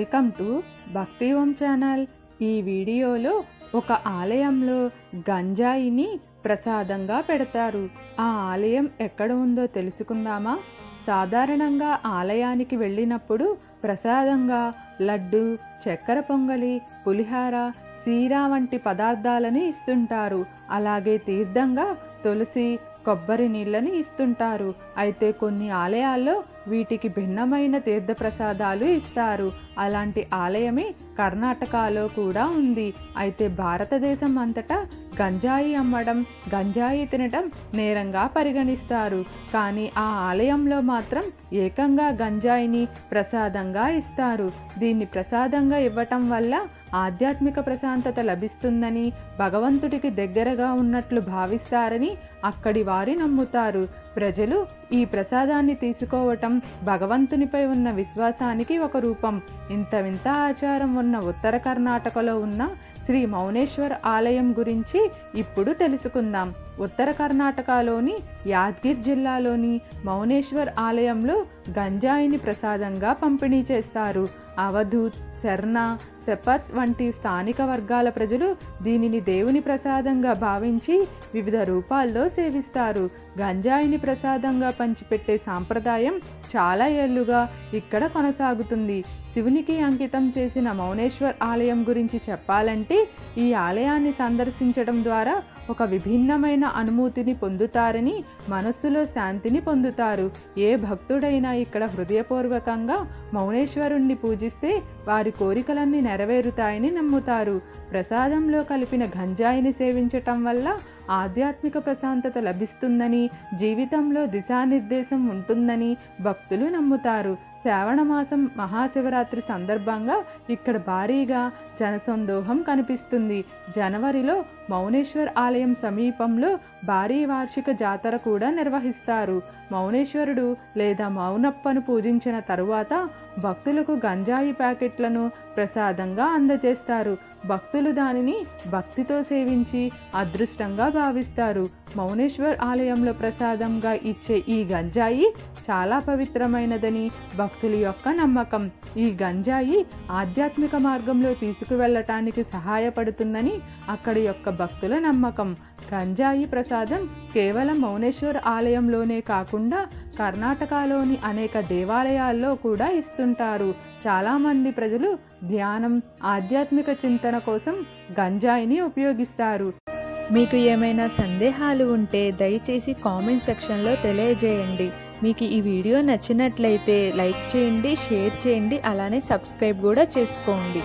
Welcome to భక్తి ఓం channel. ఈ వీడియోలో ఒక ఆలయంలో గంజాయిని ప్రసాదంగా పెడతారు. ఆ ఆలయం ఎక్కడ ఉందో తెలుసుకుందామా? సాధారణంగా ఆలయానికి వెళ్ళినప్పుడు ప్రసాదంగా లడ్డు, చక్కెర పొంగలి, పులిహార, సీరా వంటి పదార్థాలను ఇస్తుంటారు. అలాగే తీర్థంగా తులసి, కొబ్బరి నీళ్ళని ఇస్తుంటారు. అయితే కొన్ని ఆలయాల్లో వీటికి భిన్నమైన తీర్థ ప్రసాదాలు ఇస్తారు. అలాంటి ఆలయమే కర్ణాటకలో కూడా ఉంది. అయితే భారతదేశం అంతటా గంజాయి అమ్మడం, గంజాయి తినటం నేరంగా పరిగణిస్తారు. కానీ ఆ ఆలయంలో మాత్రం ఏకంగా గంజాయిని ప్రసాదంగా ఇస్తారు. దీన్ని ప్రసాదంగా ఇవ్వటం వల్ల ఆధ్యాత్మిక ప్రశాంతత లభిస్తుందని, భగవంతుడికి దగ్గరగా ఉన్నట్లు భావిస్తారని అక్కడి వారి నమ్ముతారు. ప్రజలు ఈ ప్రసాదాన్ని తీసుకోవటం భగవంతునిపై ఉన్న విశ్వాసానికి ఒక రూపం. ఇంత వింత ఆచారం ఉన్న ఉత్తర కర్ణాటకలో ఉన్న శ్రీ మౌనేశ్వర్ ఆలయం గురించి ఇప్పుడు తెలుసుకుందాం. ఉత్తర కర్ణాటకలోని యాద్గిర్ జిల్లాలోని మౌనేశ్వర్ ఆలయంలో గంజాయిని ప్రసాదంగా పంపిణీ చేస్తారు. అవధూత్, శర్ణ, సెపత్ వంటి స్థానిక వర్గాల ప్రజలు దీనిని దేవుని ప్రసాదంగా భావించి వివిధ రూపాల్లో సేవిస్తారు. గంజాయిని ప్రసాదంగా పంచిపెట్టే సాంప్రదాయం చాలా ఏళ్లుగా ఇక్కడ కొనసాగుతుంది. శివునికి అంకితం చేసిన మౌనేశ్వర్ ఆలయం గురించి చెప్పాలంటే, ఈ ఆలయాన్ని సందర్శించడం ద్వారా ఒక విభిన్నమైన అనుభూతిని పొందుతారని, మనస్సులో శాంతిని పొందుతారు. ఏ భక్తుడైనా ఇక్కడ హృదయపూర్వకంగా మౌనేశ్వరుణ్ణి పూజిస్తే వారి కోరికలన్నీ నెరవేరుతాయని నమ్ముతారు. ప్రసాదంలో కలిపిన గంజాయిని సేవించటం వల్ల ఆధ్యాత్మిక ప్రశాంతత లభిస్తుందని, జీవితంలో దిశానిర్దేశం ఉంటుందని భక్తులు నమ్ముతారు. శ్రావణ మాసం మహాశివరాత్రి సందర్భంగా ఇక్కడ భారీగా జనసందోహం కనిపిస్తుంది. జనవరిలో మౌనేశ్వర్ ఆలయం సమీపంలో భారీ వార్షిక జాతర కూడా నిర్వహిస్తారు. మౌనేశ్వరుడు లేదా మౌనప్పను పూజించిన తరువాత భక్తులకు గంజాయి ప్యాకెట్లను ప్రసాదంగా అందజేస్తారు. భక్తులు దానిని భక్తితో సేవించి అదృష్టంగా భావిస్తారు. మౌనేశ్వర్ ఆలయంలో ప్రసాదంగా ఇచ్చే ఈ గంజాయి చాలా పవిత్రమైనదని భక్తుల యొక్క నమ్మకం. ఈ గంజాయి ఆధ్యాత్మిక మార్గంలో తీసుకువెళ్ళటానికి సహాయపడుతుందని అక్కడి యొక్క భక్తుల నమ్మకం. గంజాయి ప్రసాదం కేవలం మౌనేశ్వర్ ఆలయంలోనే కాకుండా కర్ణాటకలోని అనేక దేవాలయాల్లో కూడా ఇస్తుంటారు. చాలామంది ప్రజలు ధ్యానం, ఆధ్యాత్మిక చింతన కోసం గంజాయిని ఉపయోగిస్తారు. మీకు ఏమైనా సందేహాలు ఉంటే దయచేసి కామెంట్ సెక్షన్లో తెలియజేయండి. మీకు ఈ వీడియో నచ్చినట్లయితే లైక్ చేయండి, షేర్ చేయండి, అలానే సబ్స్క్రైబ్ కూడా చేసుకోండి.